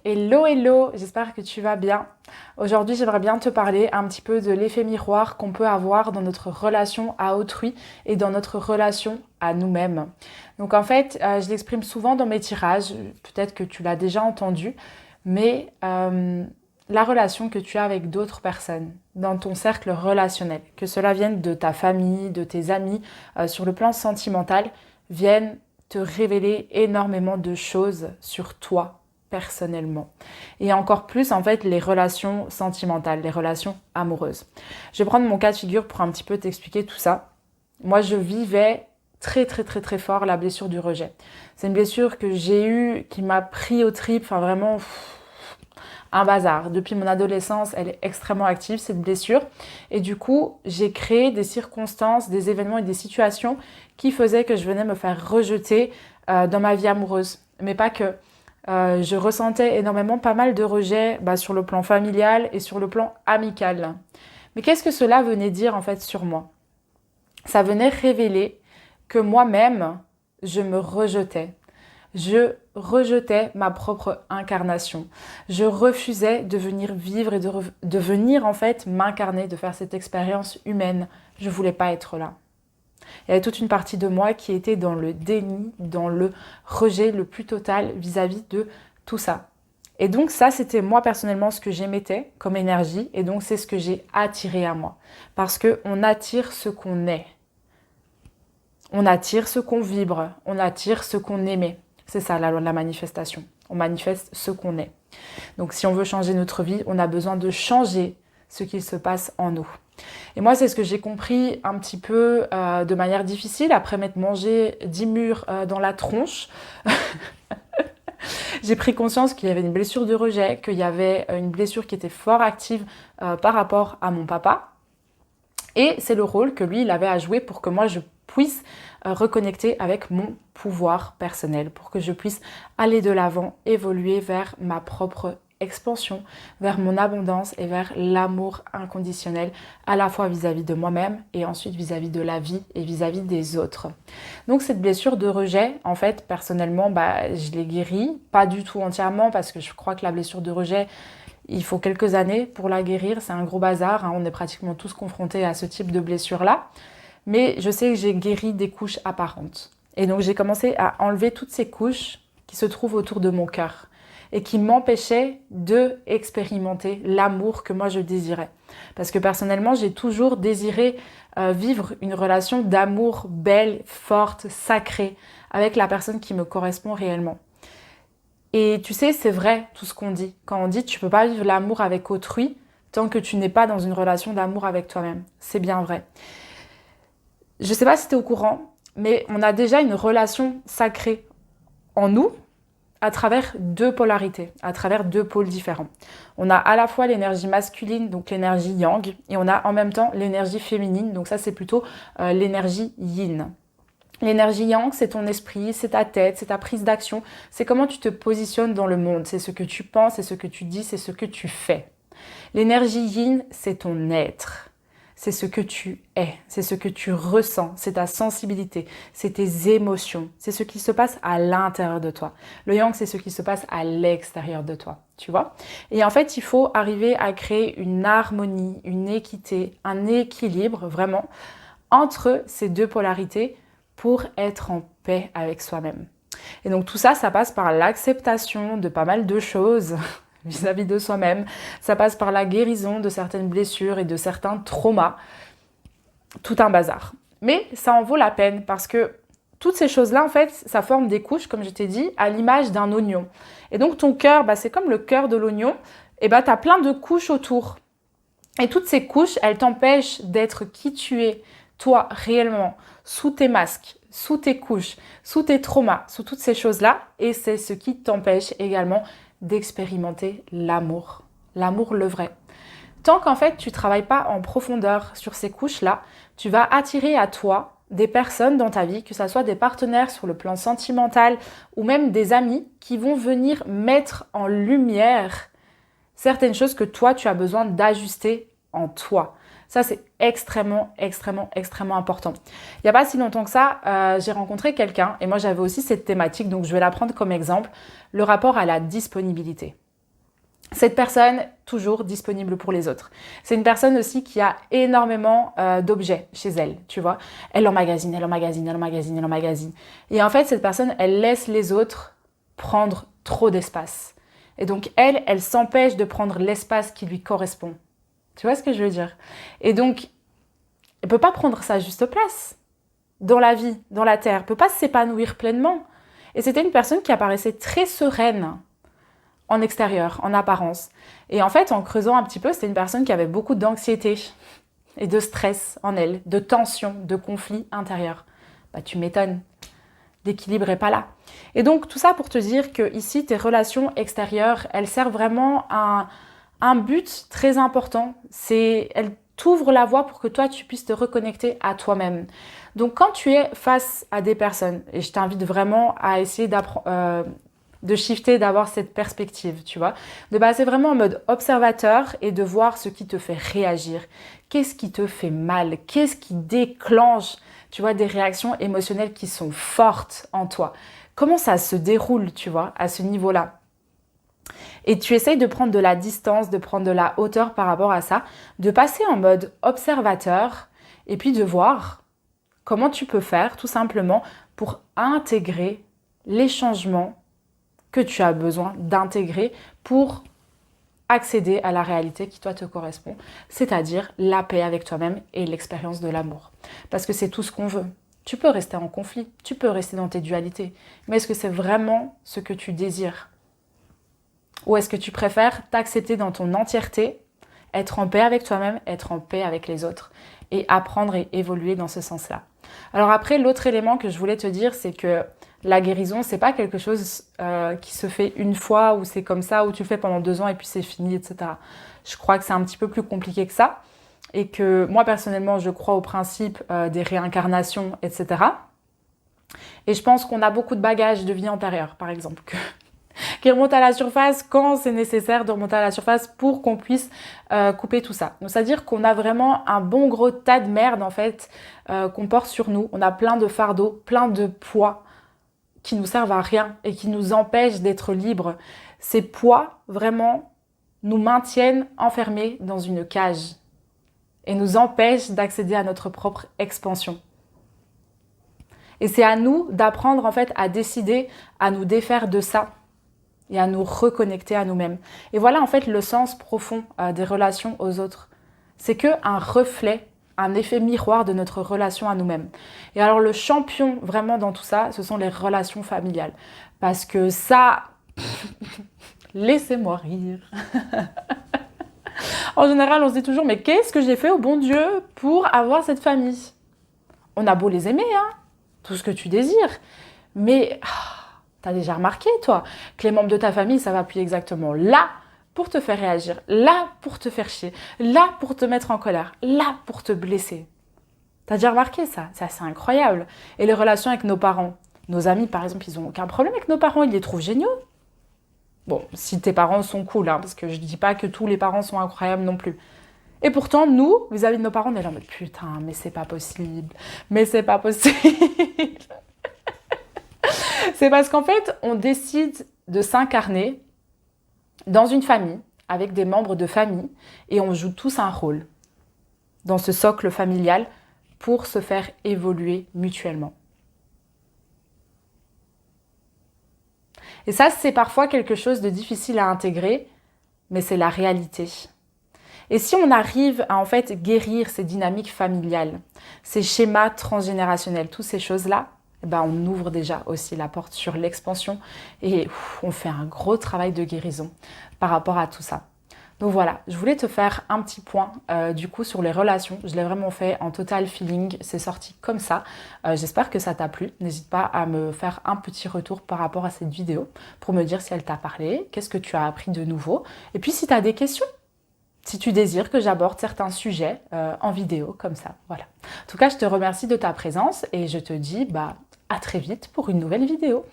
Hello, hello, j'espère que tu vas bien. Aujourd'hui, j'aimerais bien te parler un petit peu de l'effet miroir qu'on peut avoir dans notre relation à autrui et dans notre relation à nous-mêmes. Donc en fait, je l'exprime souvent dans mes tirages, peut-être que tu l'as déjà entendu, mais la relation que tu as avec d'autres personnes dans ton cercle relationnel, que cela vienne de ta famille, de tes amis, sur le plan sentimental, viennent te révéler énormément de choses sur toi personnellement. Et encore plus, en fait, les relations sentimentales, les relations amoureuses. Je vais prendre mon cas de figure pour un petit peu t'expliquer tout ça. Moi, je vivais très fort la blessure du rejet. C'est une blessure que j'ai eue, qui m'a pris aux tripes, enfin vraiment un bazar. Depuis mon adolescence, elle est extrêmement active, cette blessure. Et du coup, j'ai créé des circonstances, des événements et des situations qui faisaient que je venais me faire rejeter dans ma vie amoureuse. Mais pas que. Je ressentais énormément pas mal de rejets sur le plan familial et sur le plan amical. Mais qu'est-ce que cela venait dire en fait sur moi? Ça venait révéler que moi-même, je me rejetais. Je rejetais ma propre incarnation. Je refusais de venir vivre et de venir en fait m'incarner, de faire cette expérience humaine. Je voulais pas être là. Il y avait toute une partie de moi qui était dans le déni, dans le rejet le plus total vis-à-vis de tout ça. Et donc ça, c'était moi personnellement ce que j'émettais comme énergie, et donc c'est ce que j'ai attiré à moi. Parce qu'on attire ce qu'on est. On attire ce qu'on vibre, on attire ce qu'on aimait. C'est ça la loi de la manifestation. On manifeste ce qu'on est. Donc si on veut changer notre vie, on a besoin de changer ce qu'il se passe en nous. Et moi, c'est ce que j'ai compris un petit peu de manière difficile, après m'être mangé 10 murs dans la tronche. J'ai pris conscience qu'il y avait une blessure de rejet, qu'il y avait une blessure qui était fort active par rapport à mon papa. Et c'est le rôle que lui, il avait à jouer pour que moi, je puisse reconnecter avec mon pouvoir personnel, pour que je puisse aller de l'avant, évoluer vers ma propre expansion, vers mon abondance et vers l'amour inconditionnel, à la fois vis-à-vis de moi-même et ensuite vis-à-vis de la vie et vis-à-vis des autres. Donc cette blessure de rejet, en fait, personnellement, je l'ai guérie, pas du tout entièrement, parce que je crois que la blessure de rejet, il faut quelques années pour la guérir, c'est un gros bazar, hein, on est pratiquement tous confrontés à ce type de blessure-là, mais je sais que j'ai guéri des couches apparentes. Et donc j'ai commencé à enlever toutes ces couches qui se trouvent autour de mon cœur et qui m'empêchaient de expérimenter l'amour que moi je désirais. Parce que personnellement, j'ai toujours désiré vivre une relation d'amour belle, forte, sacrée, avec la personne qui me correspond réellement. Et tu sais, c'est vrai tout ce qu'on dit. Quand on dit tu peux pas vivre l'amour avec autrui tant que tu n'es pas dans une relation d'amour avec toi-même. C'est bien vrai. Je sais pas si tu es au courant, mais on a déjà une relation sacrée en nous, à travers deux polarités, à travers deux pôles différents. On a à la fois l'énergie masculine, donc l'énergie yang, et on a en même temps l'énergie féminine, donc ça c'est plutôt l'énergie yin. L'énergie yang, c'est ton esprit, c'est ta tête, c'est ta prise d'action, c'est comment tu te positionnes dans le monde, c'est ce que tu penses, c'est ce que tu dis, c'est ce que tu fais. L'énergie yin, c'est ton être. C'est ce que tu es, c'est ce que tu ressens, c'est ta sensibilité, c'est tes émotions, c'est ce qui se passe à l'intérieur de toi. Le yang, c'est ce qui se passe à l'extérieur de toi, tu vois. Et en fait, il faut arriver à créer une harmonie, une équité, un équilibre vraiment entre ces deux polarités pour être en paix avec soi-même. Et donc tout ça, ça passe par l'acceptation de pas mal de choses vis-à-vis de soi-même. Ça passe par la guérison de certaines blessures et de certains traumas. Tout un bazar. Mais ça en vaut la peine parce que toutes ces choses-là, en fait, ça forme des couches, comme je t'ai dit, à l'image d'un oignon. Et donc ton cœur, c'est comme le cœur de l'oignon. Et tu as plein de couches autour. Et toutes ces couches, elles t'empêchent d'être qui tu es, toi, réellement, sous tes masques, sous tes couches, sous tes traumas, sous toutes ces choses-là. Et c'est ce qui t'empêche également d'expérimenter l'amour le vrai. Tant qu'en fait tu travailles pas en profondeur sur ces couches-là, tu vas attirer à toi des personnes dans ta vie, que ce soit des partenaires sur le plan sentimental ou même des amis qui vont venir mettre en lumière certaines choses que toi tu as besoin d'ajuster en toi. Ça, c'est extrêmement important. Il n'y a pas si longtemps que ça, j'ai rencontré quelqu'un et moi, j'avais aussi cette thématique, donc je vais la prendre comme exemple, le rapport à la disponibilité. Cette personne, toujours disponible pour les autres. C'est une personne aussi qui a énormément d'objets chez elle, tu vois. Elle emmagasine, elle emmagasine, elle emmagasine, elle emmagasine. Et en fait, cette personne, elle laisse les autres prendre trop d'espace. Et donc, elle s'empêche de prendre l'espace qui lui correspond. Tu vois ce que je veux dire? Et donc, elle ne peut pas prendre sa juste place dans la vie, dans la terre. Elle ne peut pas s'épanouir pleinement. Et c'était une personne qui apparaissait très sereine en extérieur, en apparence. Et en fait, en creusant un petit peu, c'était une personne qui avait beaucoup d'anxiété et de stress en elle, de tension, de conflit intérieur. Bah, tu m'étonnes, l'équilibre n'est pas là. Et donc, tout ça pour te dire que ici, tes relations extérieures, elles servent vraiment à un but très important. Elles t'ouvrent la voie pour que toi, tu puisses te reconnecter à toi-même. Donc, quand tu es face à des personnes, et je t'invite vraiment à essayer de shifter, d'avoir cette perspective, tu vois, de passer vraiment en mode observateur et de voir ce qui te fait réagir. Qu'est-ce qui te fait mal? Qu'est-ce qui déclenche, tu vois, des réactions émotionnelles qui sont fortes en toi? Comment ça se déroule, tu vois, à ce niveau-là? Et tu essayes de prendre de la distance, de prendre de la hauteur par rapport à ça, de passer en mode observateur et puis de voir comment tu peux faire tout simplement pour intégrer les changements que tu as besoin d'intégrer pour accéder à la réalité qui toi te correspond, c'est-à-dire la paix avec toi-même et l'expérience de l'amour. Parce que c'est tout ce qu'on veut. Tu peux rester en conflit, tu peux rester dans tes dualités, mais est-ce que c'est vraiment ce que tu désires? Ou est-ce que tu préfères t'accepter dans ton entièreté, être en paix avec toi-même, être en paix avec les autres et apprendre et évoluer dans ce sens-là? Alors après, l'autre élément que je voulais te dire, c'est que la guérison, c'est pas quelque chose qui se fait une fois ou c'est comme ça, ou tu le fais pendant 2 ans et puis c'est fini, etc. Je crois que c'est un petit peu plus compliqué que ça et que moi personnellement, je crois au principe des réincarnations, etc. Et je pense qu'on a beaucoup de bagages de vie antérieure, par exemple, qui remontent à la surface quand c'est nécessaire de remonter à la surface pour qu'on puisse couper tout ça. Donc c'est-à-dire qu'on a vraiment un bon gros tas de merde en fait qu'on porte sur nous. On a plein de fardeaux, plein de poids qui nous servent à rien et qui nous empêchent d'être libres. Ces poids, vraiment, nous maintiennent enfermés dans une cage et nous empêchent d'accéder à notre propre expansion. Et c'est à nous d'apprendre en fait à décider, à nous défaire de ça et à nous reconnecter à nous-mêmes. Et voilà en fait le sens profond des relations aux autres. C'est qu'un reflet, un effet miroir de notre relation à nous-mêmes. Et alors le champion vraiment dans tout ça, ce sont les relations familiales. Parce que ça, laissez-moi rire. En général, on se dit toujours, mais qu'est-ce que j'ai fait au bon Dieu pour avoir cette famille? On a beau les aimer, hein, tout ce que tu désires. Mais t'as déjà remarqué, toi, que les membres de ta famille, ça va appuyer exactement là pour te faire réagir, là pour te faire chier, là pour te mettre en colère, là pour te blesser. T'as déjà remarqué ça? C'est assez incroyable. Et les relations avec nos parents, nos amis par exemple, ils n'ont aucun problème avec nos parents, ils les trouvent géniaux. Bon, si tes parents sont cool, hein, parce que je ne dis pas que tous les parents sont incroyables non plus. Et pourtant, nous, vis-à-vis de nos parents, on est là en mode putain, mais c'est pas possible, mais c'est pas possible. C'est parce qu'en fait, on décide de s'incarner dans une famille, avec des membres de famille, et on joue tous un rôle dans ce socle familial pour se faire évoluer mutuellement. Et ça, c'est parfois quelque chose de difficile à intégrer, mais c'est la réalité. Et si on arrive à en fait guérir ces dynamiques familiales, ces schémas transgénérationnels, toutes ces choses-là, ben on ouvre déjà aussi la porte sur l'expansion et on fait un gros travail de guérison par rapport à tout ça. Donc voilà, je voulais te faire un petit point du coup sur les relations. Je l'ai vraiment fait en total feeling, c'est sorti comme ça. J'espère que ça t'a plu. N'hésite pas à me faire un petit retour par rapport à cette vidéo pour me dire si elle t'a parlé, qu'est-ce que tu as appris de nouveau. Et puis si tu as des questions, si tu désires que j'aborde certains sujets en vidéo comme ça. Voilà. En tout cas, je te remercie de ta présence et je te dis à très vite pour une nouvelle vidéo.